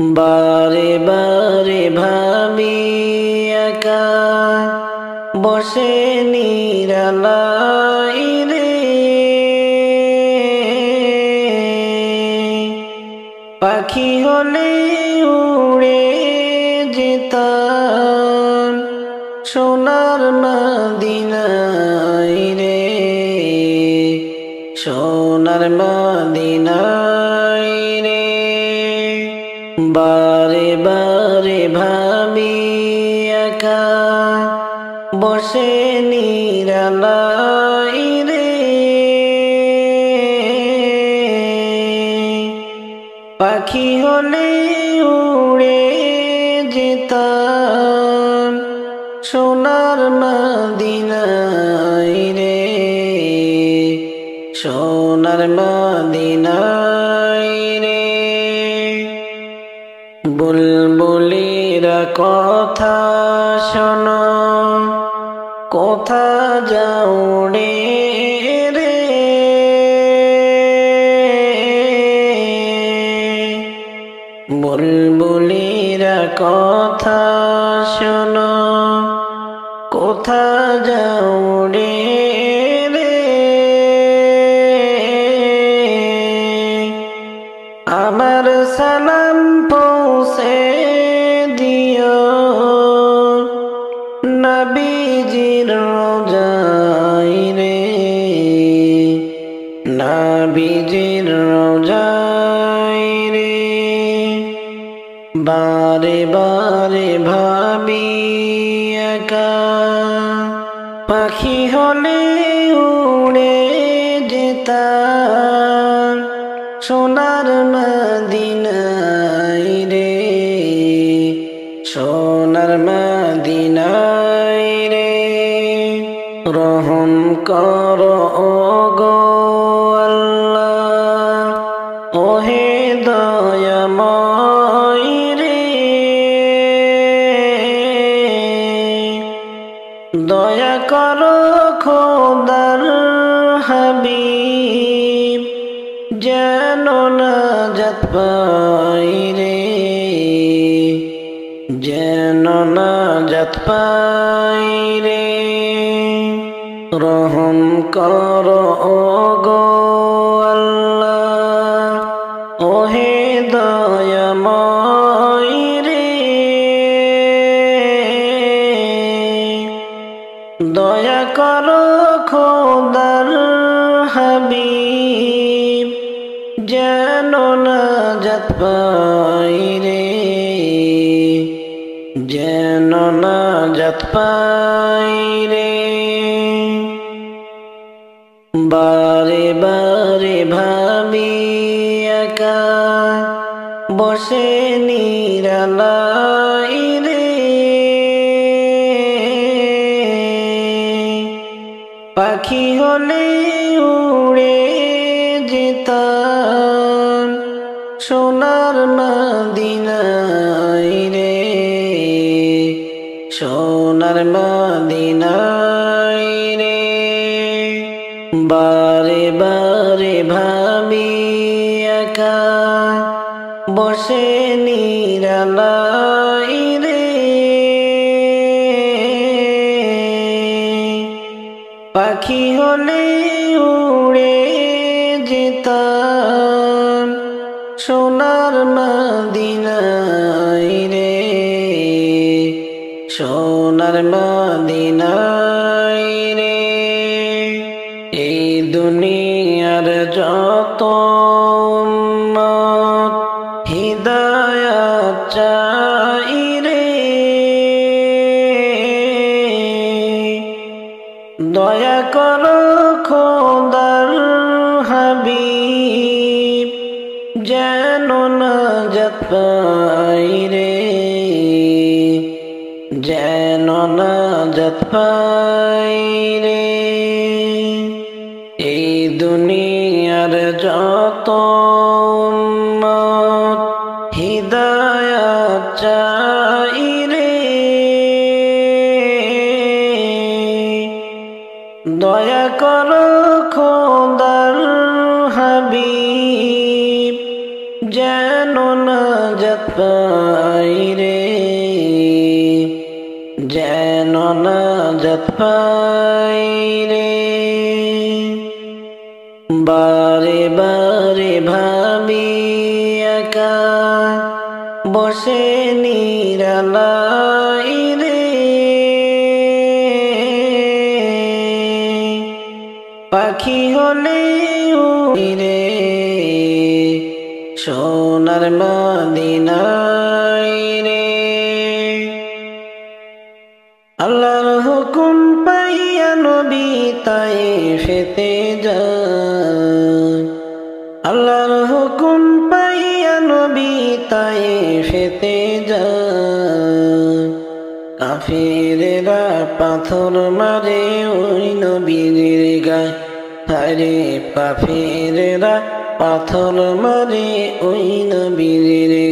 বারে বারে ভাবি একা বসে নিরালাই রে, পাখি হলে উড়ে যেতাম সোনার মদিনায় রে, সোনার মদিনায় রে। বারে বারে ভাবি একা বসে নিরালাই রে, পাখি হলে উড়ে যেতাম সোনার মদিনায় রে, সোনার মদিনায় রে। বুলবুলিরা কথা শোনো, কোথা যাও রে রে, বুলবুলিরা কথা শোনো, কোথা যাও রে রে, আমার সালাম পৌঁছে দিও নবীজির রোজায় রে, নবীজির রোজায় রে। বারে বারে ভাবি একা পাখি হলে উড়ে যেতাম সোনার মদিনায় রে, সোনার মদিনায় রে। রহম করো গো আল্লাহ, ওহে দয়াময় রে, দয়া করো খোদার হাবিব, যেন নাজাত পাই রে, যেন নাজাত পাই রে। রহম করো গো আল্লাহ, ওহে দয়াময় রে, দয়া করো খোদার হাবিব, যেন নাজাত পাই রে, যেন নাজাত পাই রে। বারে বারে ভাবি একা বসে নিরালাই রে, পাখি হলে উড়ে যেতাম সোনার মদিনায় রে, সোনার মদিনায় রে। বারে বারে ভাবি একা বসে নিরালাই রে, পাখি হলে উড়ে যেতাম সোনার মদিনায় রে, সোনার মদিনায় রে। এই দুনিয়ার যত উম্মত হিদায়াত চাই রে, দয়া করো খোদার হাবিব, যেন নাজাত পাই রে, যেন নাজাত পাই রে। এই দুনিয়ার যত উম্মত হিদায়াত চাই রে, দয়া করো খোদার হাবিব, যেন নাজাত নাজাত পাই রে, যেন নাজাত পাই রে। বারে বারে ভাবি একা বসে নিরালাই রে, পাখি হলে উড়ি রে সোনার মদিনায় রে। আল্লাহর হুকুম পাইয়া নবী তায়েফেতে যায়, আল্লাহর হুকুম পাইয়া নবী তায়েফেতে যায়। কাফিরেরা পাথর মারে ওই নবীর গায়ে, আরে কাফিরেরা পাথর মারে ওই নবীর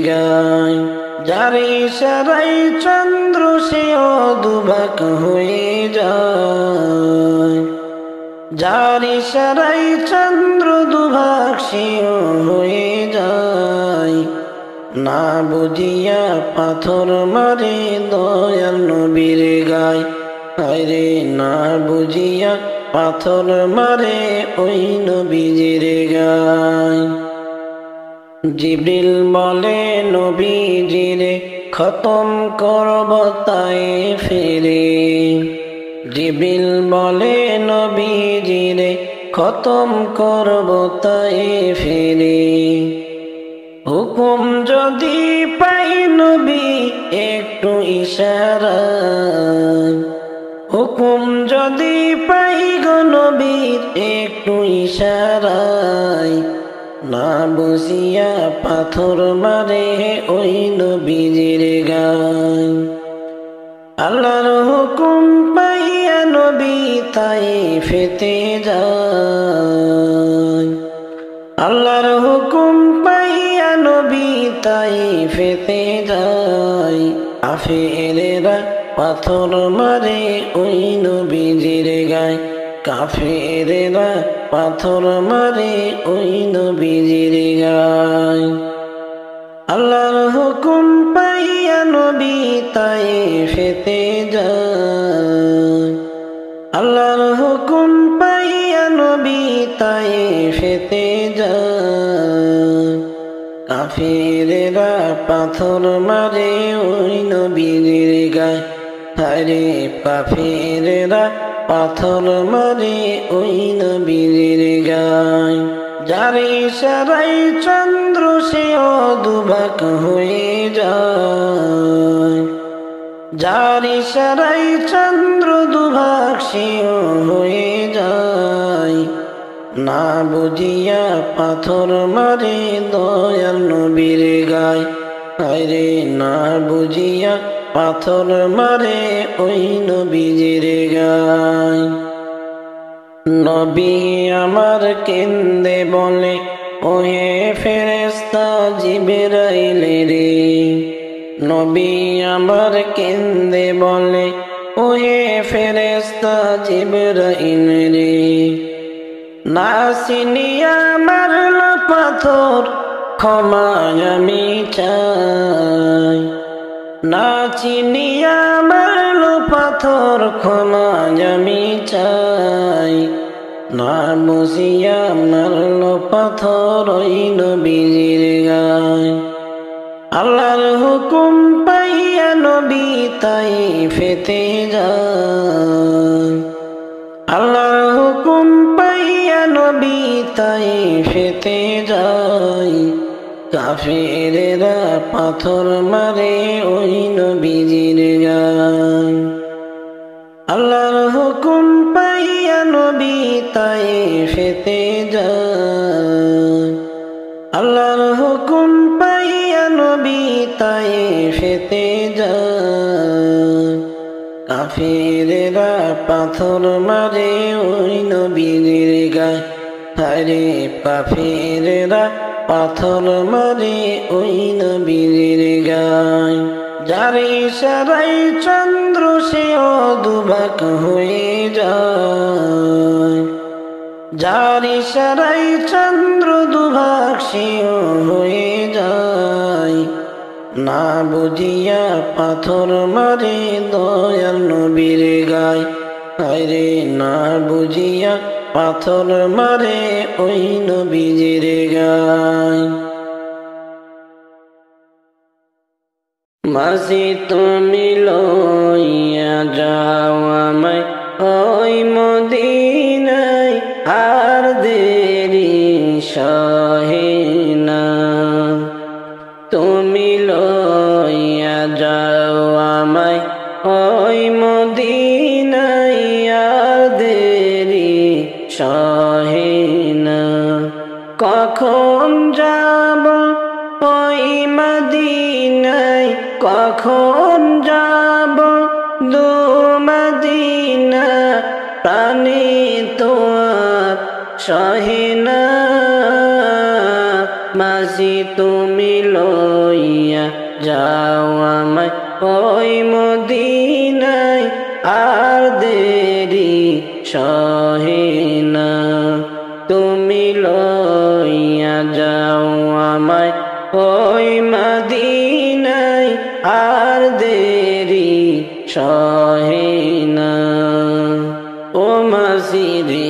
গায়ে। যার ইশারায় চন্দ্র সেও দুভাগ হয়ে যায়, যার ইশারায় চন্দ্র দুভাগ সেও হয়ে যায়। না বুঝিয়া পাথর মারে দয়াল নবীর গায়ে, আরে না বুঝিয়া পাথর মারে ওই নবীর গায়ে। জিবরিল বলে নবীজিরে খতম করব তায়েফেরে, জিবরিল বলে নবীজিরে খতম করব তায়েফেরে। হুকুম যদি পাই নবী একটু ইশারা, হুকুম যদি পাই গো নবীর একটু ইশারায়। না বুঝিয়া পাথর মারে ওই নবীর গায়ে। আল্লাহর হুকুম পাইয়া নবী তায়েফেতে যায়, আল্লাহর হুকুম পাইয়া নবী তায়েফেতে যায়। কাফেরেরা পাথর মারে ওই নবীর গায়ে, কাফেরেরা পাথর মারে ওই নবীর গায়ে। আল্লাহর হুকুম পাইয়া নবী তায়েফেতে যায়, আল্লাহর হুকুম পাইয়া নবী তায়েফেতে যায়। কাফেরেরা পাথর মারে ওই নবীর গায়ে, আরে কাফেরেরা পাথর মারে ওই নবীর গায়ে। যার ইশারায় চন্দ্র সেও দুভাগ হয়ে যায়, যার ইশারায় চন্দ্র দুভাগ সেও হয়ে যায়। না বুঝিয়া পাথর মারে দয়াল নবীর গায়ে, আরে না বুঝিয়া পাথর মারে ওই নবীর গায়ে। নবী আমার কেন্দে বলে ওহে ফেরেশতা জিবরাইল রে, নবী আমার কেন্দে বলে ওহে ফেরেশতা জিবরাইল রে। না চিনিয়া মারল পাথর ক্ষমা আমি চাই, না চিনিয়া মারল পাথর ক্ষমা আমি চাই। না বুঝিয়া মারল পাথর ওই নবীর গায়ে। আল্লাহর হুকুম পাইয়া নবী তায়েফেতে যায়, আল্লাহর হুকুম পাইয়া নবী তায়েফেতে যায়। কাফেরেরা পাথর মারে ওই নবীর গায়ে। আল্লাহর হুকুম পাইয়া নবী তায়েফেতে যায়, আল্লাহর হুকুম পাইয়া নবী তায়েফেতে যায়। কাফেরেরা পাথর মারে ওই নবীর গায়ে, আরে কাফেরেরা পাথর মারে ওই নবীর গায়ে। যার ইশারায় চন্দ্র সেও দুভাগ হয়ে যায়, যার ইশারায় চন্দ্র দুভাগ সেও হয়ে যায়। না বুঝিয়া পাথর মারে দয়াল নবীর গায়। আরে না বুঝিয়া পাথর মারে ওই নবীজির গায়। মাঝি তুমি লইয়া যাও আমায় ওই মদিনায়, আর দেরি সহে না। তুমি লইয়া যাও আমায় ওই মদিনায়, আর দেরি সহে না। কখন যাব ওই মদিনায়, কখন যাব দু মদিনা, প্রাণে তো আর সহে না। মাঝি তুমি লইয়া যাও আমায় ওই মদিনায়, আর দেরি সহে না। তুমি লইয়া যাও আমায় ওই মদিনায়, আর দেরি সহে না। ও মাঝি রে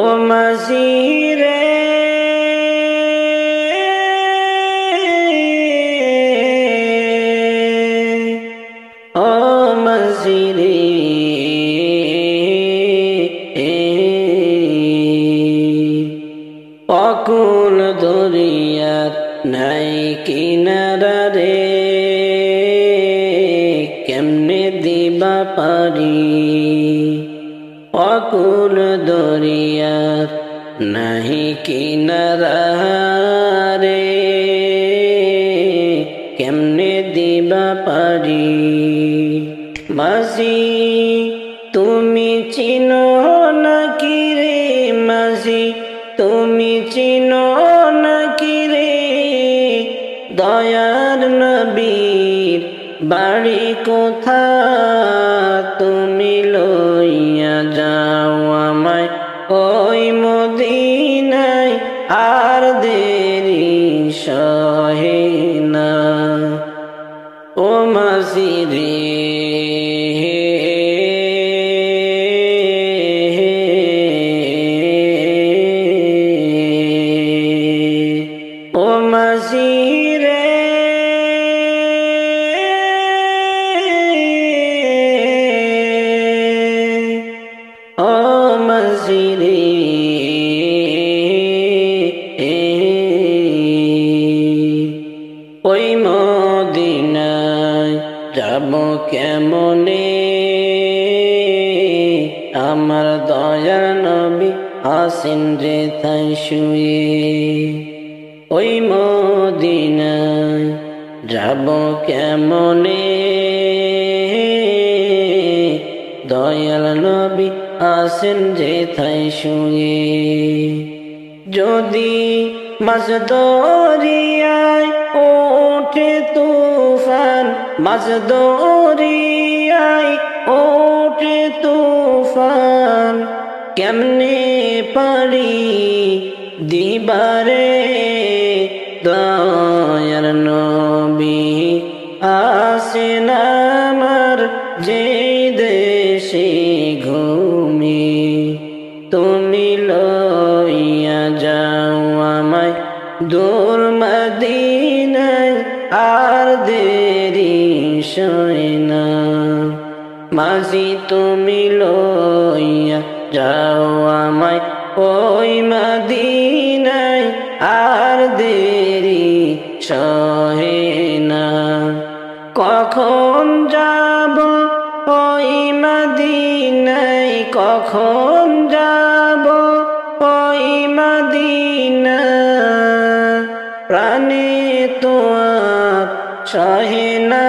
ও মাঝি রে ও মাঝি রে অকুল দরিয়ার নাই কিনারা রে, কেমনে দিবা পারি। অকুল দরিয়ার নাহি কিনারা রে, কেমনে দিবা পারি। মাঝি তুমি চিনো নাকি রে, মাঝি তুমি চিনো নাকি রে, দয়ার নবীর বাড়ি কোথা। তুমি লইয়া যাও আমায় ওই মদিনায়, আর দেরি সহে না। ও মাঝি রে ও মাঝি রে ও মাঝি রে ওই মদিনায় যাব কেমনে, আমার দয়ার নবী আসেন রে তাই শুয়ে। ওই মদিনায় যাব কেমনে, দয়াল নবী আসেন যে তাই শুয়ে। যদি মাঝ দরিয়ায় ওঠে তুফান, মাঝ দরিয়ায় ওঠে তুফান, কেমনে পারি দিবারে। দয়ার নবী আসেন আমার যে দেশে ঘুমি। তুমি লইয়া যাও আমায় দূর মদিনায়, আর দেরি সয় না। মাঝি তুমি লইয়া যাও আমায় ওই মদিনায়, আর দেরি সহে না। কখন যাব ওই মদিনায়, কখন যাব ওই মদিনা, প্রাণে তো আর সহে না।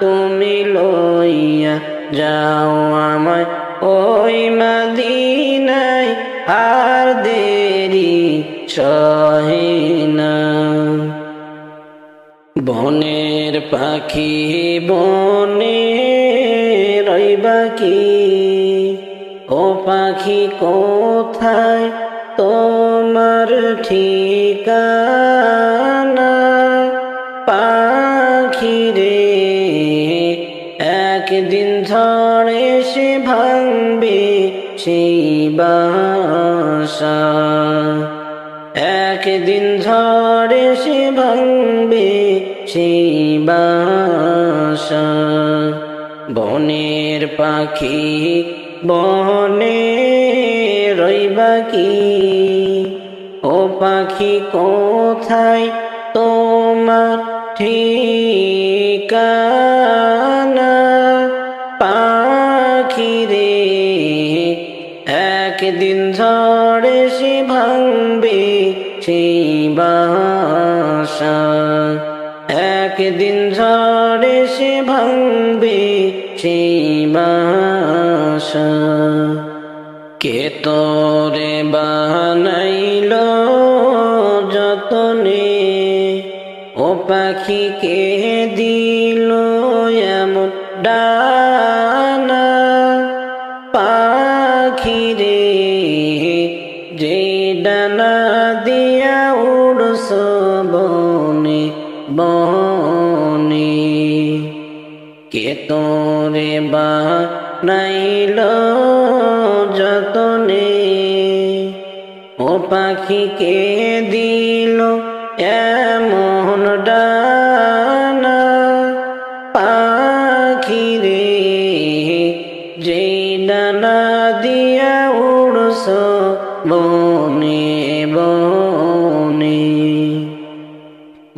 তুমি লইয়া যাও আমায় ওই মদিনায়, আর দেরি সহে না। বনের পাখি বনে রইবা কি, ও পাখি কোথায় তোমার ঠিকানা পাখি রে একদিন ঝড় এসে ভাঙবে সেই বাসা একদিন ঝড় এসে ভাঙবে সেই বাসা বনের পাখি বনে রইবা কি ও পাখি কোথায় তোমার ঠিকানা পাখি রে একদিন ঝড় এসে ভাঙবে সেই বাসা একদিন ঝড় এসে ভাঙবে সেই বাসা কে তোরে বানাইলো যতনে ও পাখি কে দিল এমন ডানা পাখি রে যে ডানা দিয়া উড়ছ বনে বনে কে তোরে বানাইলো যতনে ও পাখি কে দিল এমন ডানা পাখি রে যে ডানা দিয়া উড়ছ বনে বনে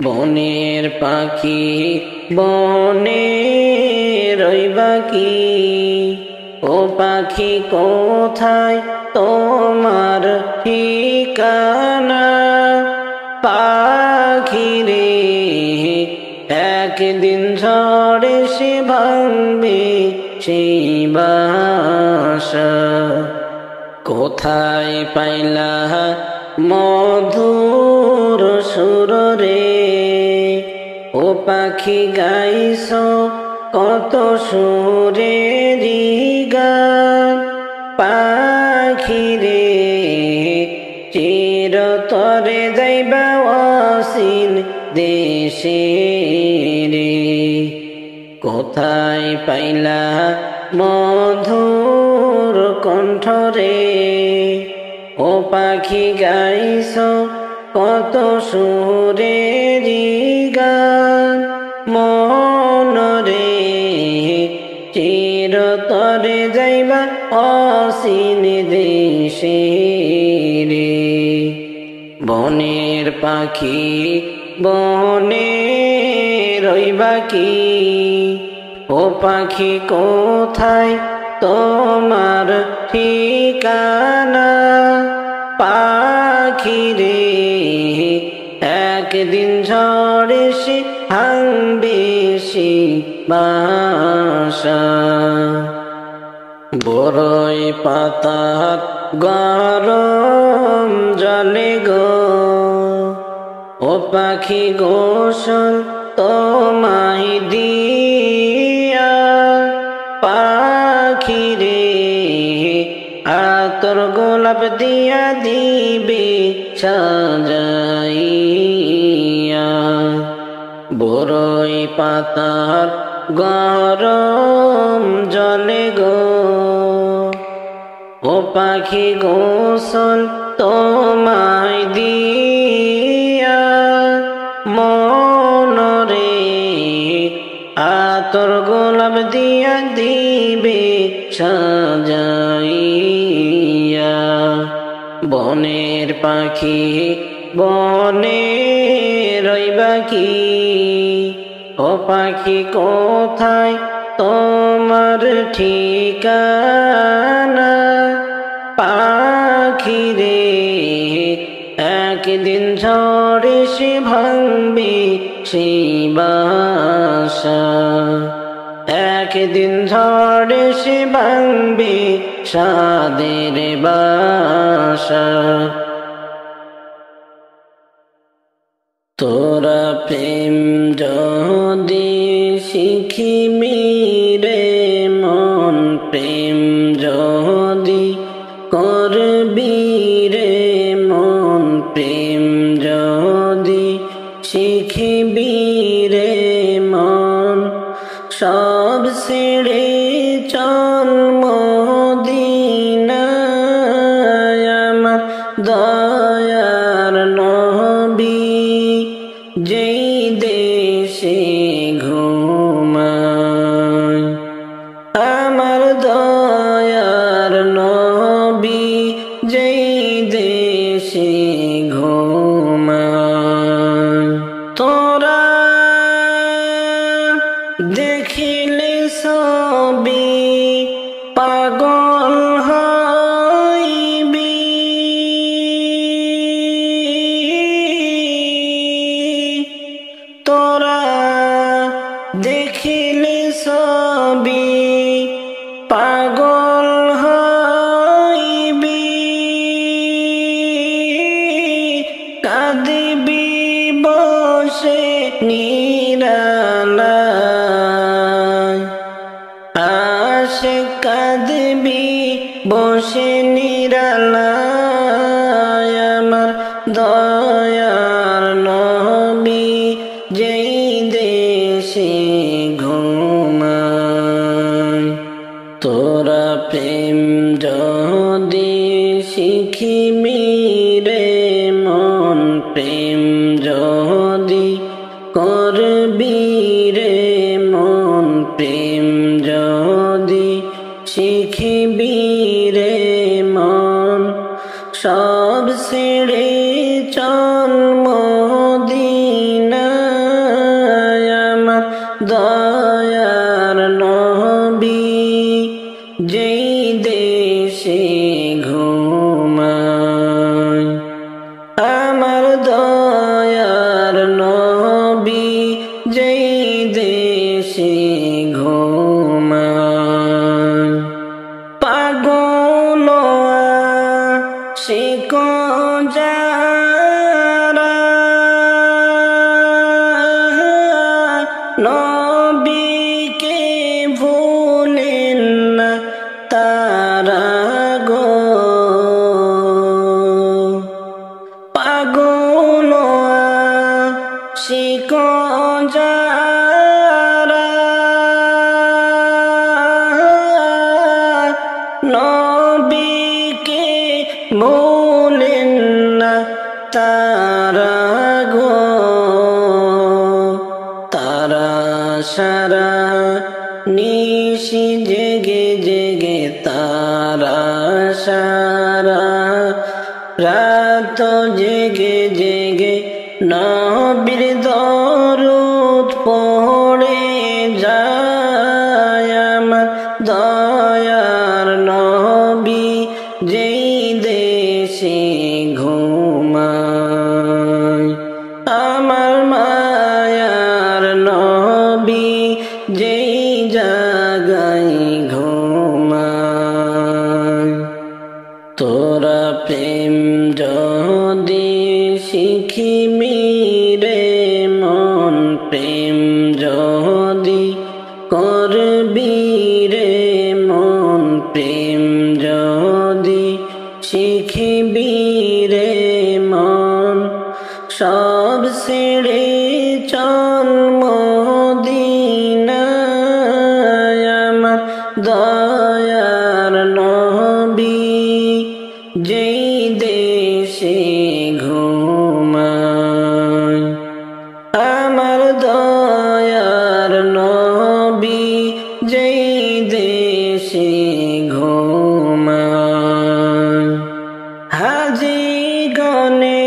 বনের পাখি বনে রইবা কি ও পাখি কোথায় তোমার ঠিকানা পাখি রে একদিন ঝড় এসে ভাঙবে সেই বাসা কোথায় পাইলা মধুর সুর রে ও পাখি গাইছ কত সুরেরি গান পাখি রে চিরতরে যাইবা অসীন দেশে রে কোথায় পাইলা মধুর কণ্ঠ রে ও পাখি গাইছ কত সুরেরি গান মন রে চিরতরে যাইবা অসীন দেশে রে বনের পাখি বনে রইবা কি ও পাখি কোথায় তোমার ঠিকানা পাখি রে একদিন ঝড় এসে ভাঙবে সেই বাসা বড়ই পাতার গরম জলে গো ও পাখি গোসল তোমায় দিয়া পাখি রে আতর গোলাপ দিয়া দিবে সাজাইয়া বড়ই পাতার গরম জলে গো ও পাখি গোসল তোমায় দিয়া মন রে আতর গোলাপ দিয়া দিবে সাজাইয়া বনের পাখি বনে রইবা কি ও পাখি কোথায় তোমার ঠিকানা পাখি রে একদিন ঝড় এসে ভাঙবে সেই বাসা একদিন ঝড় এসে ভাঙবে সাদের বাসা তোরা প্রেম যদি শিখিবি রে মন প্রেম যদি করবি রে মন প্রেম যদি শিখবি রে মন সব ছেড়ে চল মদিনায় আমার দয়ার নবী যেই দেশে ঘুমায় আমার দয়ার নবী যেই দেশে ঘুমায় তোরা দেখিলে সবই পাগল হইবি তোরা দেখিলে সবই পাগল হইবি কাঁদিবি বসে নিরালায় আশে কাঁদিবি বসে নিরালায় আমার দয়ার নবী যেই দেশে ঘুমায় তোরা প্রেম যদি শিখিবি রে মন প্রেম যদি করবি রে মন প্রেম যদি শিখিবি রে মন সব ছেড়ে চল মদিনায় আমার দয়ার নবী যেই দেশে ঘুমায় আমার দয়ার নবী যেই দেশে ঘুমায় পাগল আশিক যারা নবীকে ভুলেন না তারা গো পাগল আশিক যারা নবীকে ভুলেন না তারা গো তারা সারা নিশি জেগে জেগে তারা সারা রাত জেগে জেগে নবীর দরুদ পড়ে যায় আমার দয়ার নবী যেই দেশে ঘুমায় আমার মায়ার নবী যেই জাগায় ঘুমায় তোরা প্রেম যদি শিখিবি রে মন প্রেম যদি করবি রে মন প্রেম যদি শিখিবি রে মন সব ছেড়ে চল মদিনায় আমার দয়ার নবী যেই দেশে ঘুমায় আমার দয়ার নবী যেই দেশে ঘুমায় হাজি গনে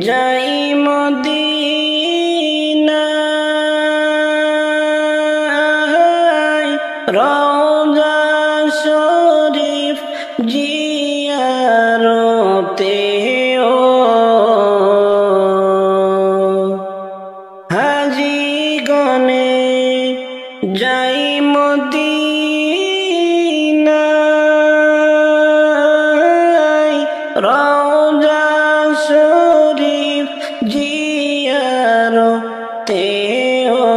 যাই মদিনায় রওজা শরীফ জিয়ারতে ও হাজি গনে যাই মদিনায় রওজা শরীফ জিয়ারতে ও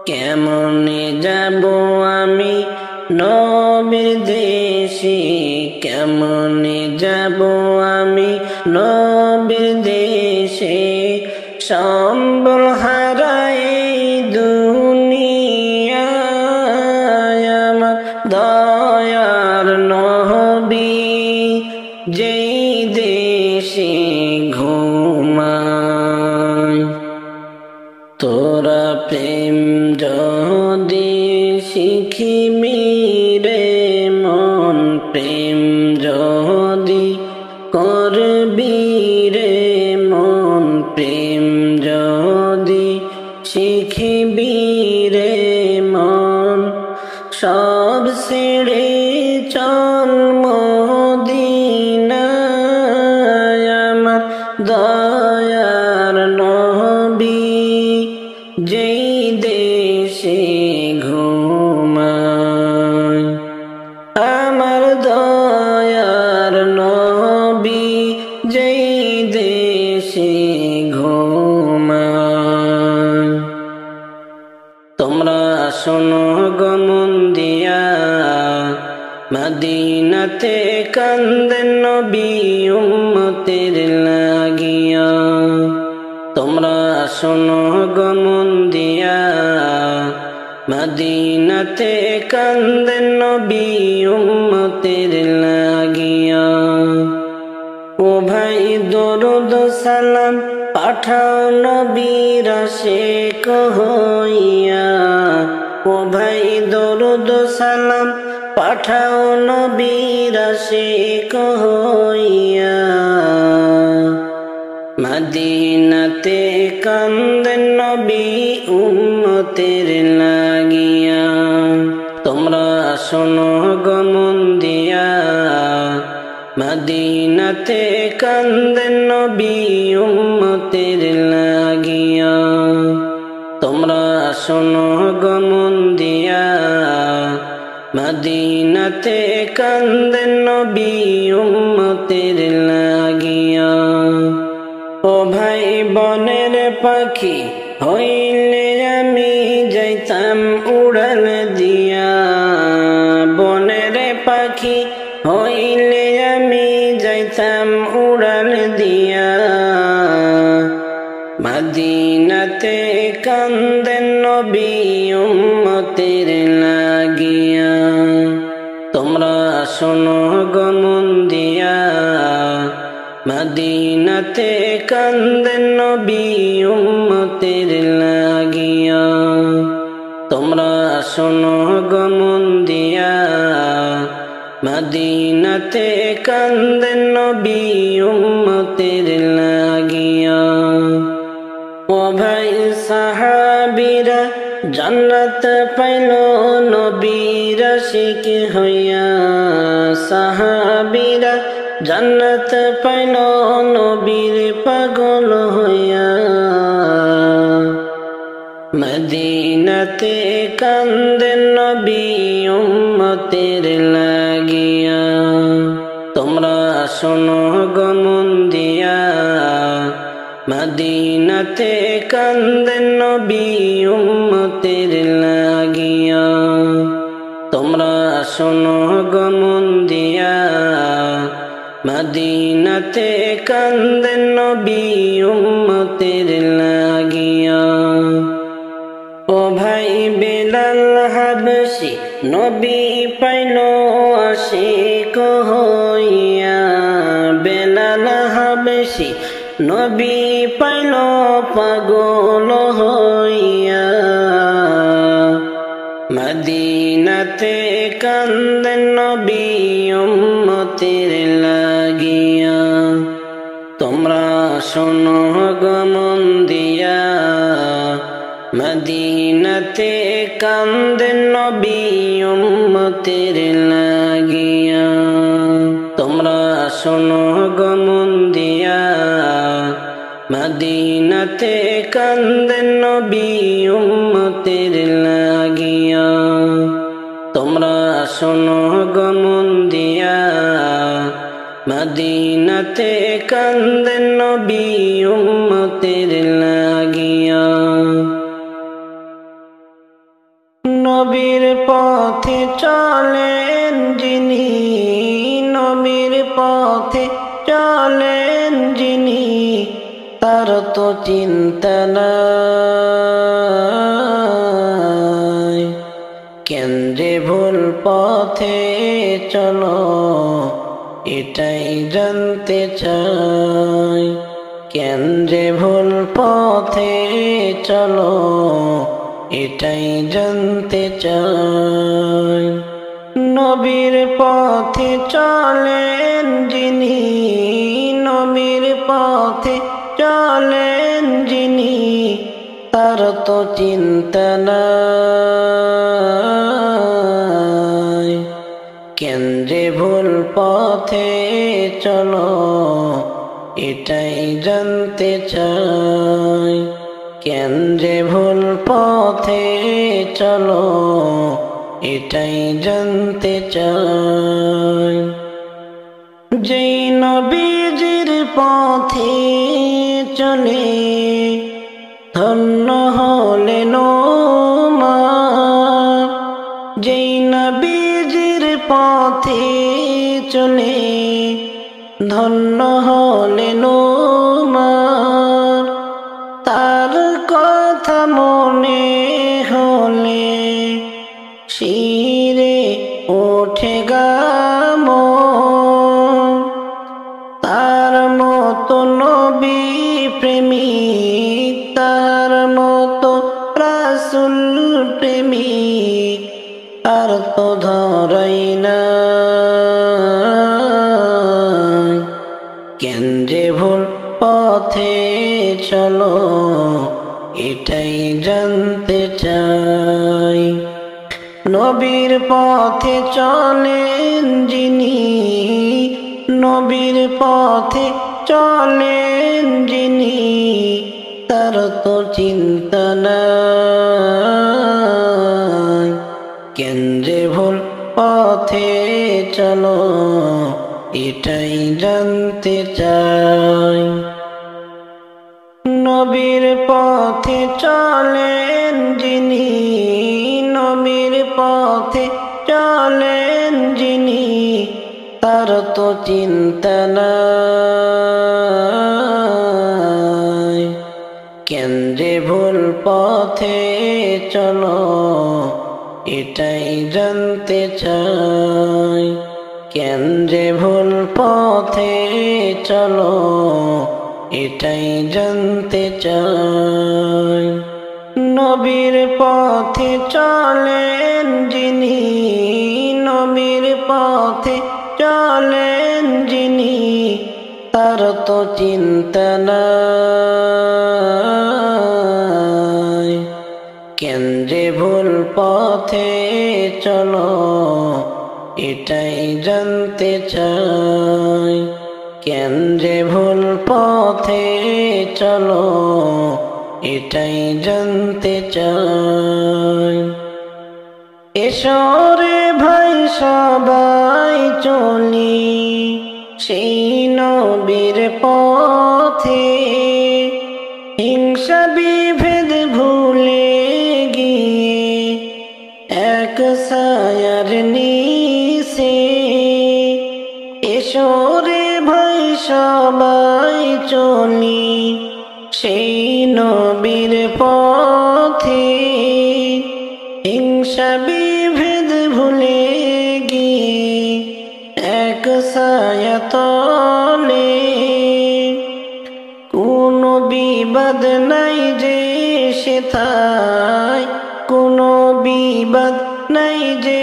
কেমনে যাব আমি নবীর দেশে কেমনে যাব আমি নবীর দেশে সম্বল হারাই দুনিয়ায় আমার দয়ার নবী যেই দেশে ঘুমায় তোরা প্রেম যদি শিখিবি রে মন প্রেম যদি করবি রে মন প্রেম যদি শিখিবি রে মন সব ছেড়ে চল মদিনায় আমার দয়ার নবী যেই দেশে ঘুমায় আমার দয়ার নবী যেই দেশে ঘুমায় তোমরা শোনো গো মন দিয়া মদিনাতে কান্দেন নবী উম্মতের লাগিয়া তোমরা শোনো গো মন দিয়া মদিনাতে কান্দেন নবী উম্মতের লাগিয়া ও ভাই দরুদ সালাম পাঠাও নবীর আশিক হইয়া ও ভাই দরুদ সালাম পাঠাও নবীর আশিক হইয়া মদিনাতে কান্দেন নবী উম্মতের লাগিয়া তোমরা শোনো গো মন দিয়া মদিনাতে কান্দেন নবী উম্মতের লাগিয়া তোমরা শোনো গো মন দিয়া মদিনাতে কান্দেন নবী উম্মতের লাগিয়া ও ভাই বনের পাখি হইলে আমি যাইতাম উড়াল দিয়া বনের পাখি হইলে আমি যাইতাম উড়াল দিয়া মদিনাতে কান্দেন নবী উম্মতের লাগিয়া তোমরা শোনো গো মন দিয়া মদিনাতে কান্দেন নবী উম্মতের লাগিয়া তোমরা শোনো গো মন দিয়া মদিনাতে কান্দেন নবী উম্মতের লাগিয়া ও ভাই সাহাবীরা জান্নাত পাইল নবীর আশিক হইয়া সাহাবীরা জান্নাত পাইল নবীর পাগল হইয়া মদিনাতে কান্দেন নবী উম্মতের লাগিয়া তোমরা শোনো গো মন দিয়া মদিনাতে কান্দেন নবী উম্মতের লাগিয়া তোমরা শোনো গো মন দিয়া মদিনাতে কান্দেন নবী উম্মতের লাগিয়া ও ভাই বেলাল হাবশি নবী পাইল আশিক হইয়া বেলাল হাবশি নবী পাইল পাগল হইয়া মদিনাতে কান্দেন নবী উম্মতের লাগিয়া তোমরা শোনো গো মন দিয়া মদিনাতে কান্দেন নবী উম্মতের লাগিয়া তোমরা শোনো গো মন দিয়া মদিনাতে কান্দেন নবী উম্মতের লাগিয়া তোমরা শোনো গো মন দিয়া মদিনাতে কান্দেন নবী উম্মতের লাগিয়া নবীর পথে পথে চলেন যিনি, নবীর পথে চলেন যিনি, তার তো চিন্তা নাই। কেন যে ভুল পথে চলো এটাই জানতে চাই, কেন যে ভুল পথে চলো এটাই জানতে চাই। নবীর পথে চলেন যিনি, নবীর পথে চলেন যিনি, তার তো চিন্তা নাই। কেন যে ভুল পথে চলো এটাই জানতে চাই, কেন যে ভুল পথে চলো এটাই জানতে চাই। যেই নবীজির পথে চলে ধন্য হলেন উম্মত, যেই নবীজির পথে চলে ধন্য হলেন উম্মত, তার কথা মনে হলে শিরে ওঠে গাম, তার মতো নবী প্রেমিক, তার মতো রাসূল প্রেমিক আর তো ধরাই না। কেন যে ভুল পথে চলো এটাই জানতে চাই। নবীর পথে চলেন যিনি, নবীর পথে চলেন যিনি, তার তো চিন্তা নাই। কেন যে ভুল পথে চলো এটাই জানতে চাই। নবীর পথে চলেন যিনি, নবীর পথে চলেন যিনি, তার তো চিন্তা নাই। কেন যে ভুল পথে চলো এটাই জানতে চাই, কেন যে ভুল পথে চলো এটাই জানতে চাই। নবীর পথে চলেন যিনি, নবীর পথে চলেন যিনি, তার তো চিন্তা নাই। কেন যে ভুল পথে চলো এটাই জানতে চাই, কেন যে ভুল পথে চলো এটাই জানতে চাই। এসো রে ভাই সবাই চলি সেই নবীর পথে, হিংসা বিভেদ ভুলে গিয়ে এক ছায়ার নিচে। এসো রে ভাই সবাই চলি সেই নবীর পথে, হিংসা বিভেদ ভুলে গিয়ে এক ছায়া তলে। কোনো বিবাদ নাই যে সেথায়, কোনো বিবাদ নাই যে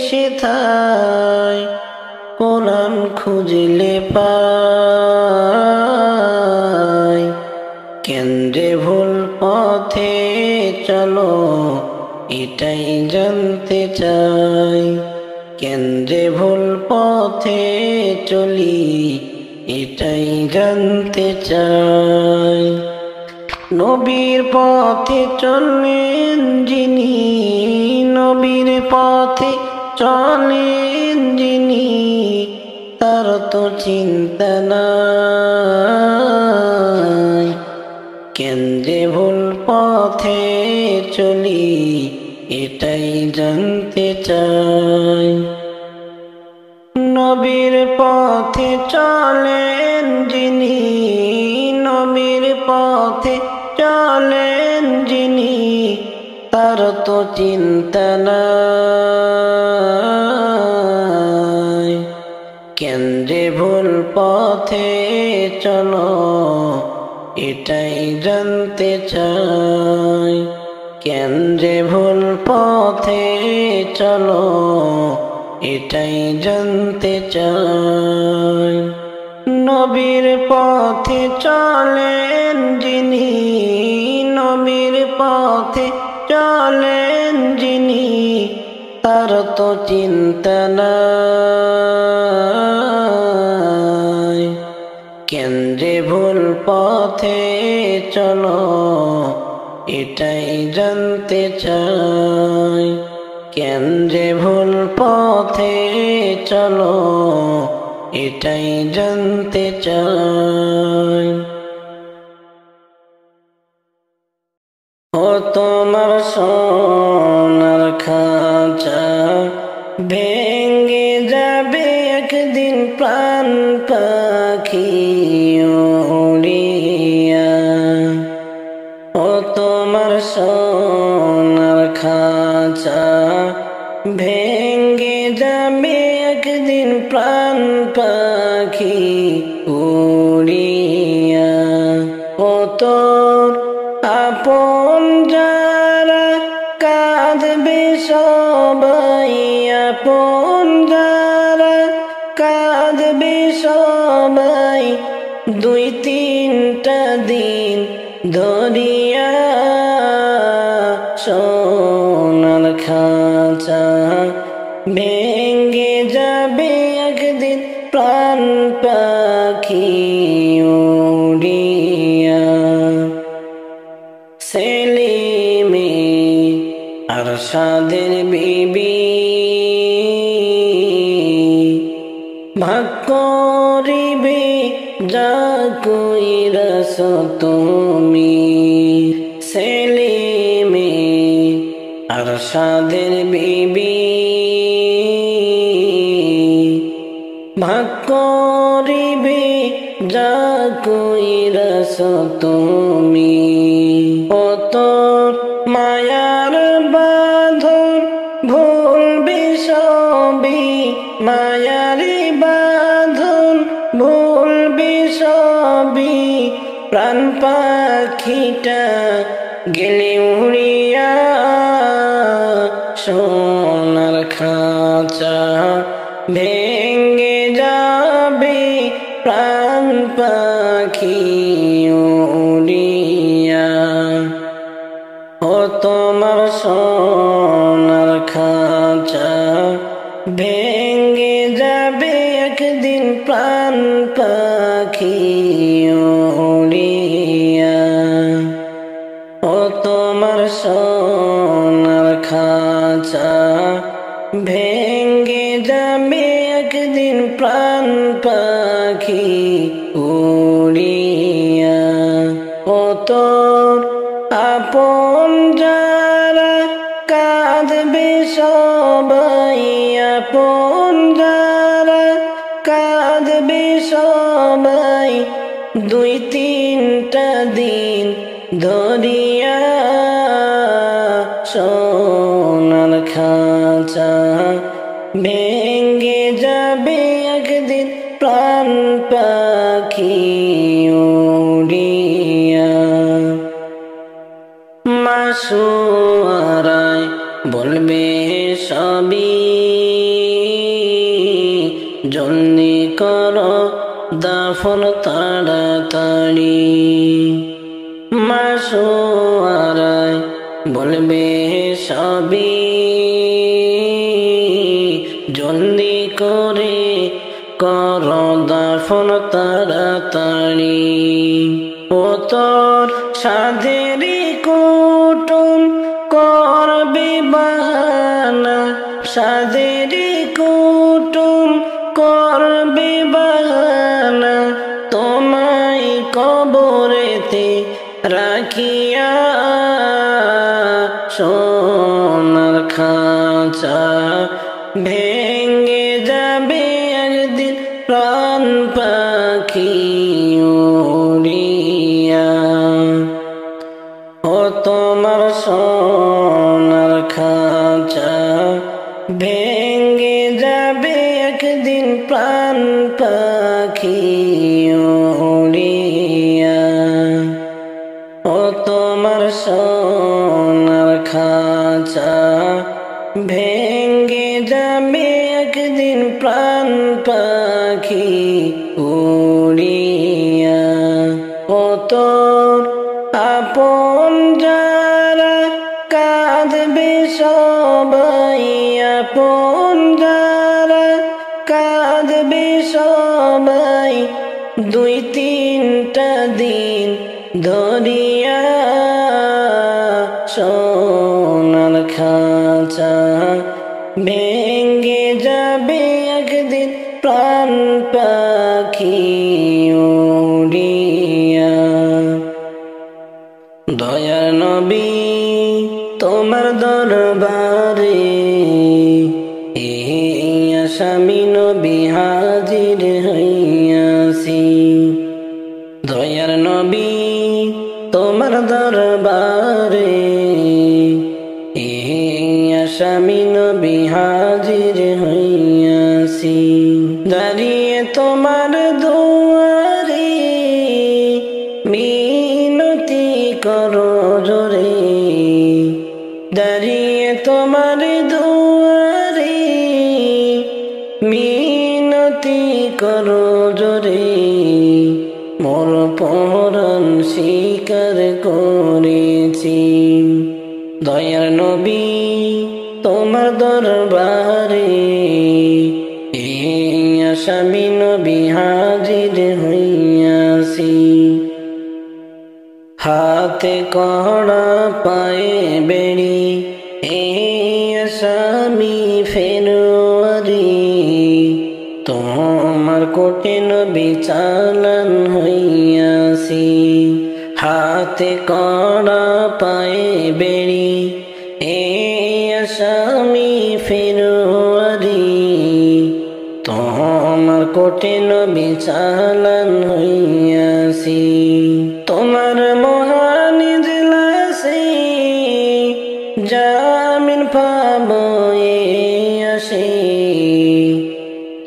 সেথায়, কোরআন খুঁজলে পাই। কেন যে ভুল পথে চলো এটাই জানতে চাই, কেন যে ভুল পথে চলি এটাই জানতে চাই। নবীর পথে চলেন যিনি, নবীর পথে চলেন যিনি, তার তো চিন্তা নাই। কেন যে ভুল পথে চলি এটাই জানতে চাই। নবীর পথে চলেন যিনি, নবীর পথে চলেন যিনি, তার তো চিন্তা নাই। কেন যে ভুল পথে চলো এটাই জানতে চাই। কেন যে ভুল পথে চলো এটাই জানতে চাই। নবীর পথে চলেন যিনি, নবীর পথে চলেন যিনি, তার তো চিন্তা নাই। কেন যে ভুল পথে চলো এটাই জানতে চাই। কেন যে ভুল পথে চলো এটাই জানতে চাই। ও তোমার সোনার খাঁচা ভেঙে যাবে একদিন প্রাণ পাখি উড়িয়া। ও তোমার সোনার খাঁচা ভেঙে যাবে একদিন প্রাণ পাখি উড়িয়া। ও তোর আপন যারা কাঁদবে সবাই, আপন যারা কাঁদবে সবাই, দুই তিনটা দিন ধরিয়া। সোনার খাঁচা ভেঙে যাবে একদিন প্রাণ পাখি উড়িয়া। সেলিমে আরশাদের বিবি ভাগ করিবে যা কইরাছ তুমি। সেলিমে আরশাদের বিবি ভাগ করিবে যা কইরাছ তুমি। ও তোর মায়ার বাঁধন ভুলবে সবই, মায়ারি বাঁধন ভুলবে সবই, প্রাণ পাখিটা গেলে উড়িয়া। সোনার খাঁচা ভেঙে যাবে প্রাণ পাখি উড়িয়া। ও তোমার সোনার খাঁচা ভেঙে যাবে একদিন প্রাণ পাখি উড়িয়া। ও তোমার সোনার খাঁচা ভেঙে যাবে একদিন প্রাণ পাখি উড়িয়া। ও তোর আপন যারা কাঁদবে সবাই, আপন যারা কাঁদবে সবাই, দুই তিনটা দিন ধরিয়া। সোনার খাঁচা ভেঙে যাবে একদিন প্রাণ পাখি উড়িয়া। মাসুয়ারায় বলবে সবই, জলদি করো দাফন তাড়াতাড়ি। মাসুয়ারায় বলবে সবই, জলদি করে করো দাফন তাড়াতাড়ি। ও তোর সাধেরি কুটুম করবে বাহানা, সাধেরি কুটুম করবে বাহানা, তোমায় কবরেতে রাখিয়া। সোনার খাঁচা খাঁচা ভেঙে যাবে একদিন প্রাণ পাখি উড়িয়া। ও তোমার সোনার খাঁচা ভেঙে যাবে একদিন প্রাণ পাখি উড়িয়া। ও তোমার সোনার খাঁচা ভেঙে যাবে একদিন প্রাণ পাখি উড়িয়া। ও তোর আপন যারা কাঁদবে সবাই, আপন যারা কাঁদবে সবাই, দুই তিনটা দিন ধরিয়া। সোনার খাঁচা ভেঙে যাবে একদিন প্রাণ পাখি উড়িয়া। দয়ার নবী তোমার দরবারে এই আসামি নবী হাজির হইয়াছি। দয়ার নবী তোমার দরবারে এই আসামি নবী হাজির হইয়াছি। দাঁড়িয়ে তোমার দুয়ারে মিনতি করো জোরে, দাঁড়িয়ে তোমার দুয়ারে মিনতি করো জোরে। মোর পরাণ স্বীকার করেছি। দয়ার নবী তোমার দরবারে এই আসামি নবী হাজির হইয়াছি। হাতে কড়া পায়ে বেড়ি এই আসামি ফেরুয়ারি, তোমার কঠিন বিচালান হইয়াছি। হাতে কড়া পায়ে বেড়ি এই আসামি ফেরুয়ারি, তোমার কঠিন বিচালান হইয়াছি। তোমার মহান ইজলাসে জামিন পাবো আসে,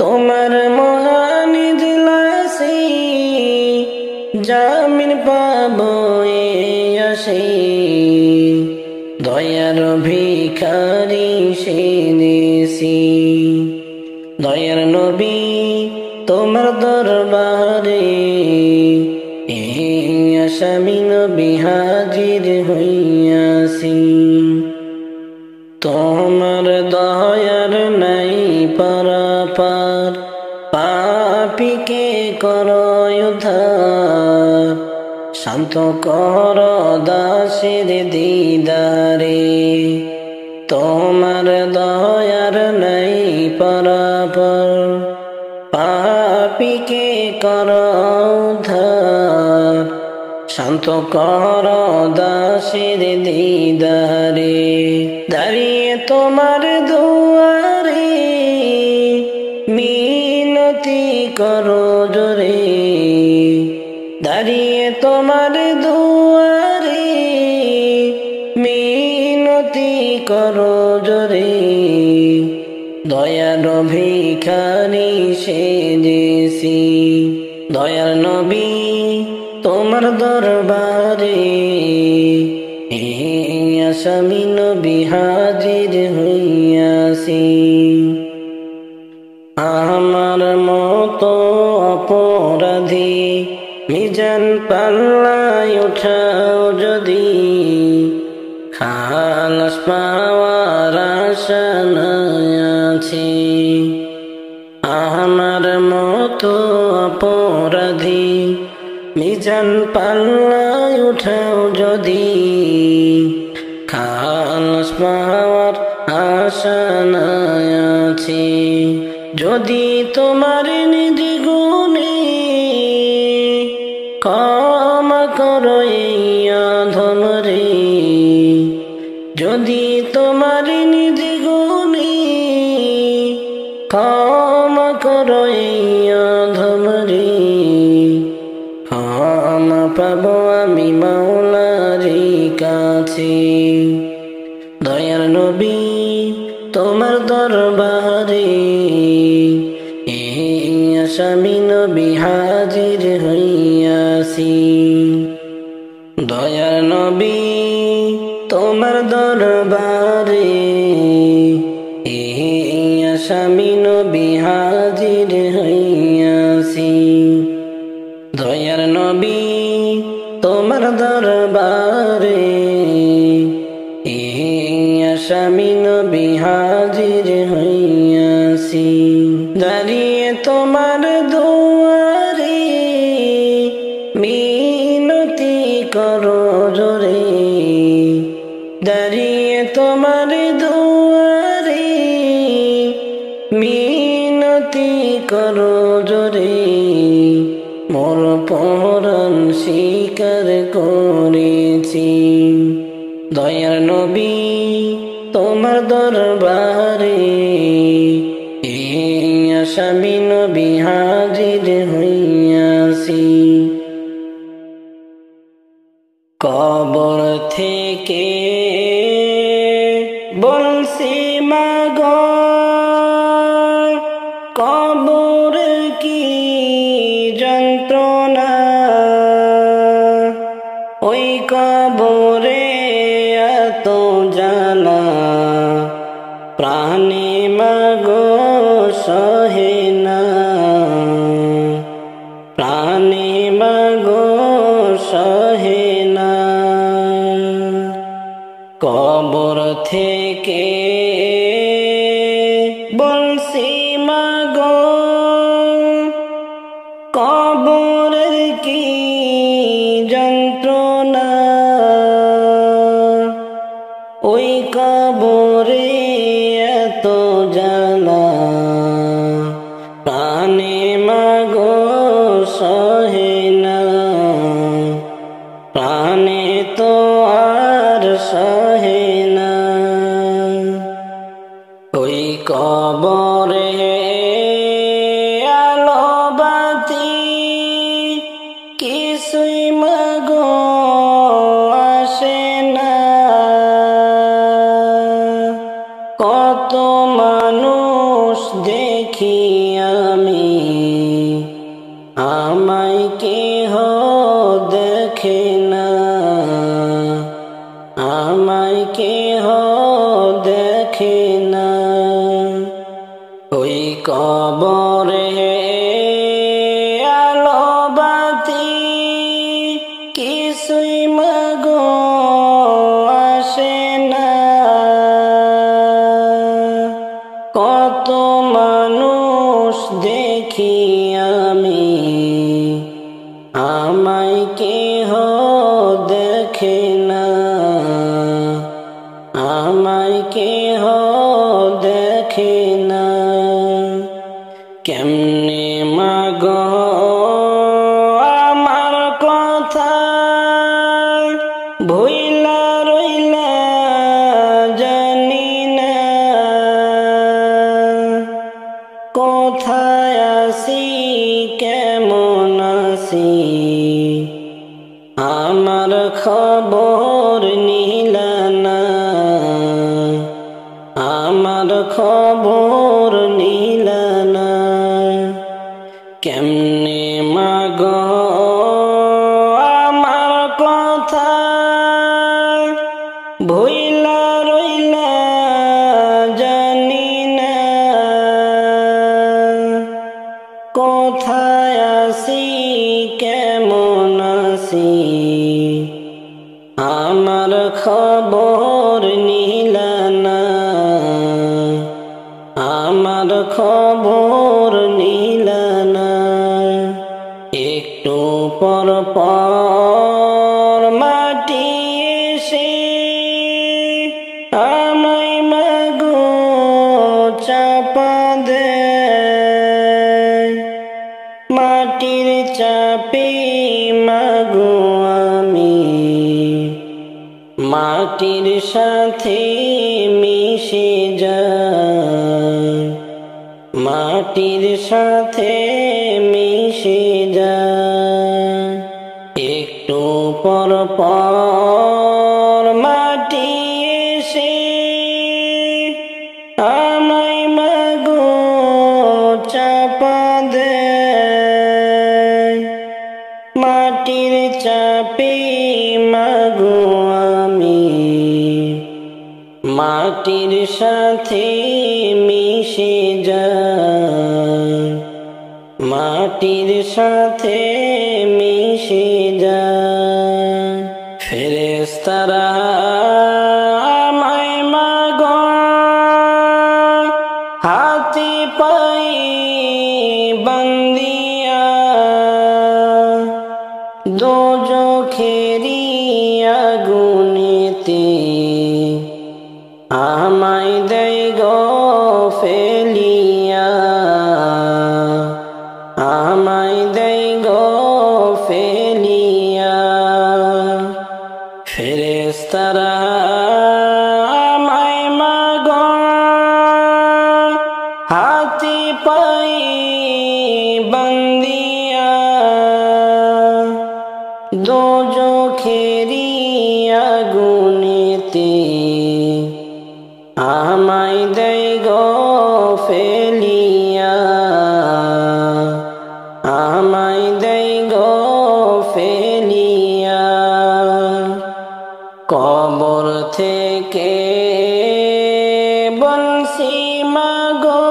তোমার মহান ইজলাসে জামিন পাবো আসে। দয়ার ভিখারি সেনেছি। দয়ার নবী তোমার দরবারে এই আসামি নবী হাজির হইয়াছি। তোমার দয়ার নাই পারাপার, পাপীকে করো উদ্ধার, শান্ত কর দাসের দিদারে। তোমার দয়ার নাই পারাপার, পাপীকে করো উদ্ধার, শান্ত কর দাসের দিদারে। দাঁড়িয়ে তোমার দুয়ারে মিনতি করো জোরে, দাঁড়িয়ে তোমার দুয়ারে মিনতি করো জোরে। দয়ার ভিখারি সেজেছি। দয়ার নবী তোমার দরবারে এই আসামি নবী হাজির হইয়াছি। আমার মতো অপরাধী মিজান পাল্লায় উঠাও যদি, খালাস পাওয়ার আশা আছে। আমার মতো অপরাধী মিজান পাল্লায় উঠাও যদি, খালাস পাওয়ার আশা আছে। যদি তোমার নিজ গুণে ক্ষমা করো এই অধম রে, যদি তোমার নিজ গুণে ক্ষমা করো এই অধমরে, ক্ষমা পাবো আমি মাওলারি কাছে। দয়ার নবী তোমার দরবারে, এই আসামি নবী হাজির হইয়াছি। দয়ার নবী তোমার দরবারে, এই আসামি নবী হাজির হইয়াছি। দয়ার নবী তোমার দরবারে, এই আসামি নবী হাজির হইয়াছি। দাঁড়িয়ে তোমার দুয়ারে মিনতি করো জোরে, দাঁড়িয়ে তোমার দুয়ারে মিনতি করো জোরে। মোর পরাণ স্বীকার করেছি। দয়ার নবী তোমার দরবারে, এই আসামি নবী হাজির হইয়াছি। কবর থেকে বলছি মাগো, কবর কি যন্ত্রণা, ওই কবরে এত জ্বালা, প্রাণে মাগো সহে না, প্রাণে মাগো সহে না। কবর থেকে বলছি মাগো, কবরের কি যন্ত্রণা, ওই কবরে এত জ্বালা, প্রাণে মাগো সহে না, প্রাণে তো আর সহে না। ওই কবরে আলো বাতি কিছুই মাগো আসে না, কত মানুষ দেখি আমি, আমায় কেহ দেখে না, আমায় কেহ দেখে না। ওই কবরে আলো বাতি কিছুই মাগো আসে না, কত মানুষ দেখি আমি, আমায় কেহ দেখে না, আমায় কেহ দেখে না। কেমনে মাগো আমার কথা ভুইলা রইলা জানি না, কোথায় আছি কেমন আছি আমার খবর নিলা না, আমার খবর নিলা না। কেমনে মাগো আমার কথা ভুইলা রইলা জানি না, কোথায় আছি কেমন আছি আমার খবর নিলা না, আমার খবর নিলা না। একটু পর পর মাটি এসে আমায় মাগো চাপা দেয়, মাটির চাপে মাগো আমি মাটির সাথে মিশে যায়, মাটির সাথে মিশে যায়। একটু পর পর মাটি এসে আমায় মাগো চাপা দেয়। মাটির চাপে মাগো আমি মাটির সাথে মিশে যায়। মাটির সাথে মিশে যায়। ফেরেশতারা আমায় মাগো হাতে পায়ে বান্ধিয়া দোজখেরি আগুনেতে আমায় দেয় গো ফেলিয়া। আমায় দেয় গো ফেলিয়া। ফেরেশতারা আমায় মাগো হাতে পায়ে বান্ধিয়া দোজখেরি আগুনেতে আমায় দেয় গো ফেলিয়া। আমায় দেয় গো ফেলিয়া। কবর থেকে বলছি মাগো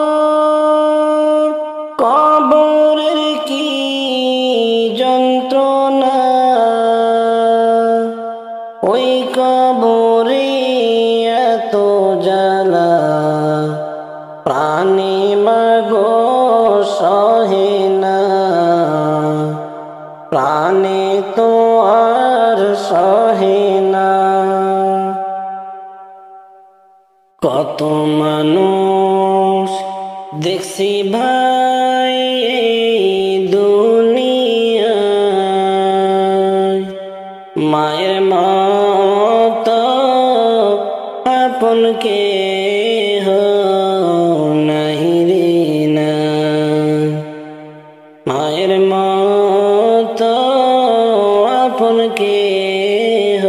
কবরের কি যন্ত্রণা। ওই কবরে এত জ্বালা প্রাণে মাগো সহে না। প্রাণে তো আর সহে না। কত মানুষ দেখছি ভাই এই দুনিয়ায়। মায়ের মতো আপন কেহ নাহি রে না। মায়ের মতো আপন কেহ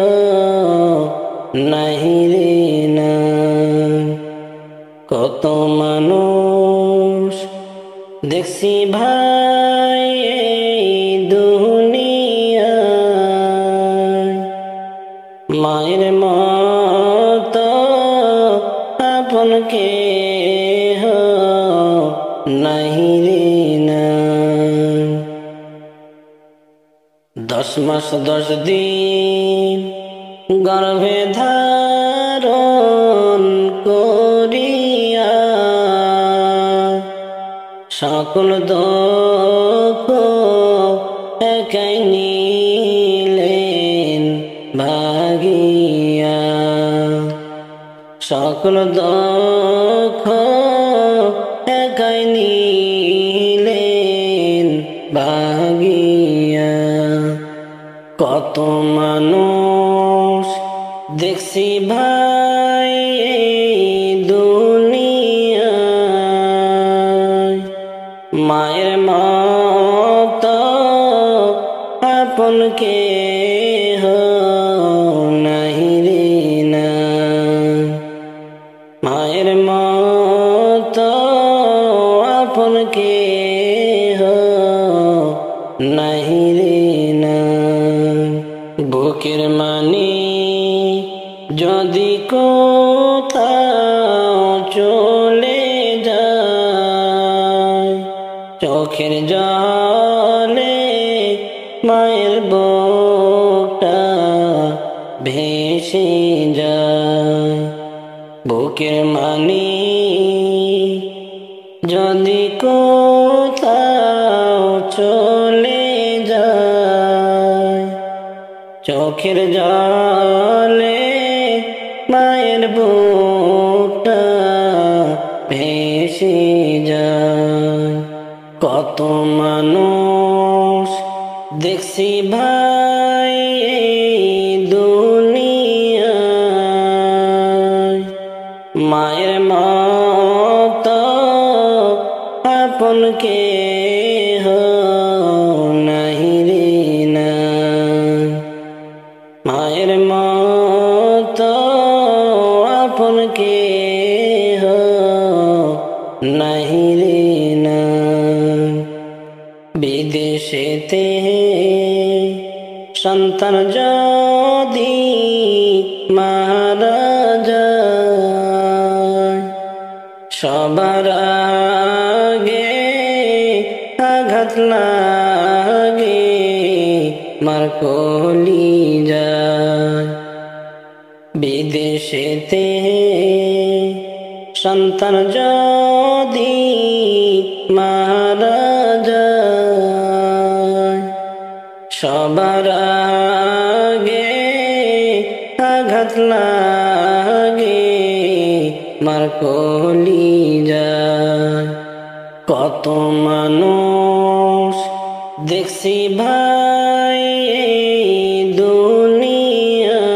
নাহি রে না। কত মানুষ দেখছি ভাই এই দুনিয়ায়। মায়ের মতো আপন কেহ নাহি রে না। 10 মাস 10 দিন গর্ভে ধারণ করিয়া সকল দুঃখ একাই নিলেন ভাগিয়া। সকল দুঃখ একাই নিলেন ভাগিয়া। কত মানুষ দেখছি ভাই এই দুনিয়ায়। মায়ের মতো আপন কেহ নাহি রে না। মায়ের মতো আপন কেহ নাহি রে না। বুকের মানি যদি কোথাও চলে যায় চোখের জলে মায়ের বুকটা ভেসে যায়। বুকের মানি যদি কোথাও চলে যায় চোখের জলে মায়ের বুকটা ভেসে যায়। কত মানুষ দেখছি ভাই এই দুনিয়ায়। মায়ের মতো আপন কেহ নাহি রে নাই। মায়ের মতো আপন কেহ নাহি রে নাই। বিদেশেতে সন্তান যদি মারা যায়, সবার আগে আঘাত লাগে মার কলিজায়। বিদেশেতে সন্তান যদি মারা যায়, সবার আগে আঘাত লাগে মার কলিজায়। কত মানুষ দেখছি ভাই দুনিয়ায়,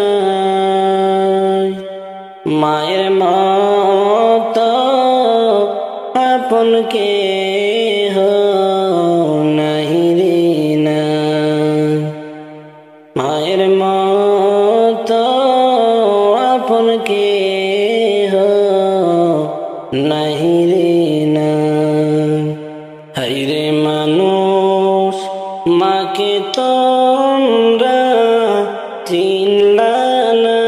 মায়ের মতো আপন কেহ নাহি রে নাই। মায়ের মতো আপন কেহ নাহি রে নাই। হায়রে মানুষ মাকে তোমরা চিনলা না,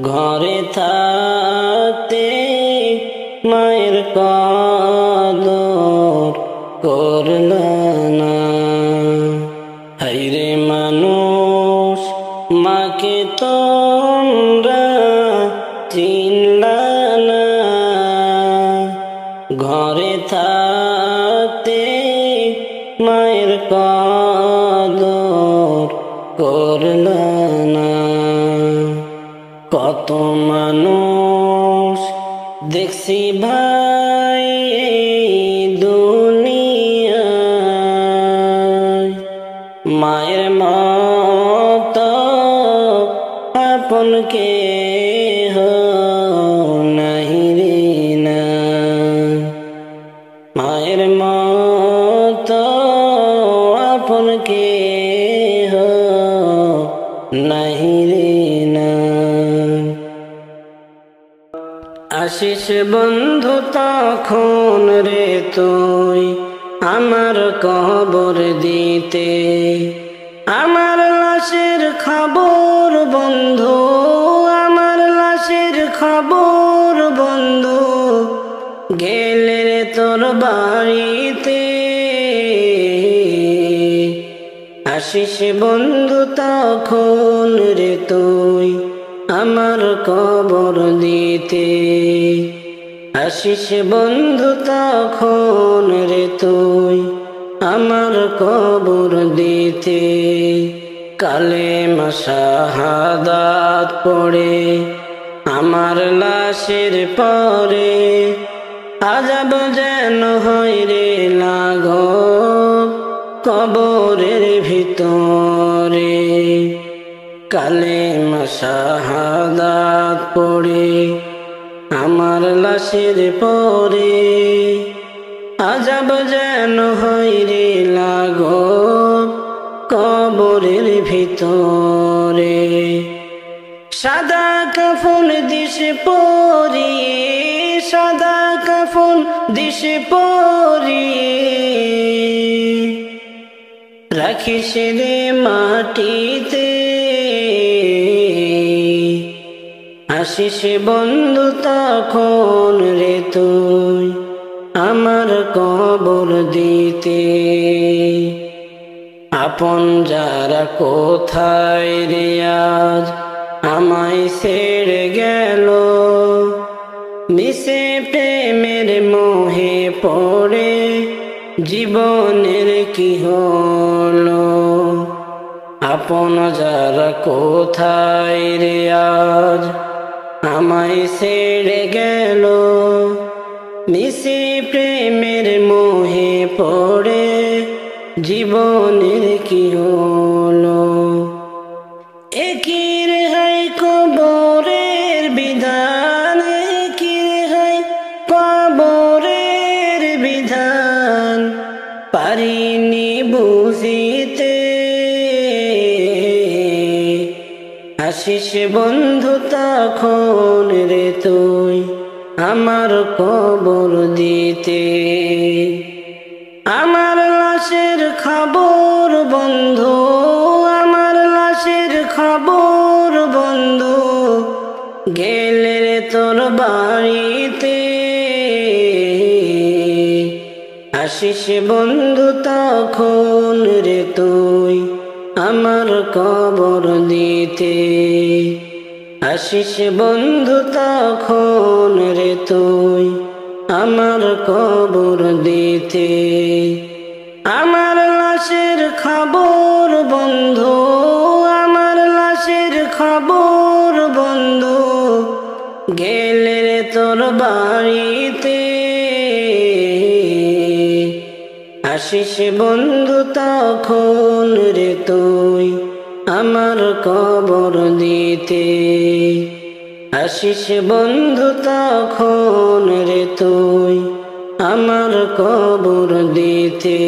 ঘরে থাকতে মায়ের কদর করলা না। হায়রে মানুষ মাকে তোমরা চিনলা না, ঘরে থাকতে মায়ের কদর করলা না। কত মানুষ দেখছি ভাই দুনিয়ায়, মায়ের মতো আপন কেহ নাহি রে নাই। মায়ের মতো আপন কেহ নাহি রে নাই। আসিস বন্ধু তখন রে তুই আমার কবর দিতে, আমার লাশের খবর বন্ধু, আমার লাশের খবর বন্ধু গেলে রে তোর বাড়িতে। আসিস বন্ধু তখন রে তুই আমার কবর দিতে, আসিস বন্ধু তখন রে তুই আমার কবর দিতে। কালেমা শাহাদাত পড়ে আমার লাশের পরে, আযাব যেন হয় রে লাঘব কবরের ভিতরে। কালেমা শাহাদাত পড়ে আমার লাশের পরে, আযাব যেন হয় রে লাঘব কবরের ভিতরে। সাদা কাফন দিস পরিয়ে, সাদা কাফন দিস পরিয়ে রাখিস রে মাটিতে। আসিস বন্ধু তখন রে তুই আমার কবর দিতে। আপন যারা কোথায় রে আজ আমায় ছেড়ে গেল, মিশে প্রেমের মোহে পড়ে জীবনের কি হলো। আপন যারা কোথায় রে আজ আমায় ছেড়ে গেল, মিশে প্রেমের মোহে পড়ে জীবনের কি হলো। একই রেহাই কবরের বিধান, একই রেহাই কবরের আসিস বন্ধু তখন রে তুই আমার কবর দিতে। আমার লাশের খবর বন্ধু, আমার লাশের খবর বন্ধু, গেলে রে তোর বাড়িতে। আসিস বন্ধু তখন রে তুই আমার কবর দিতে। আসিস বন্ধু তখন রে তুই আমার কবর দিতে। আমার লাশের খবর বন্ধু, আমার লাশের খবর বন্ধু, গেলে রে তোর বাড়িতে। আসিস বন্ধু তখন রে তুই আমার কবর দিতে। আসিস বন্ধু তখন রে তুই আমার কবর দিতে।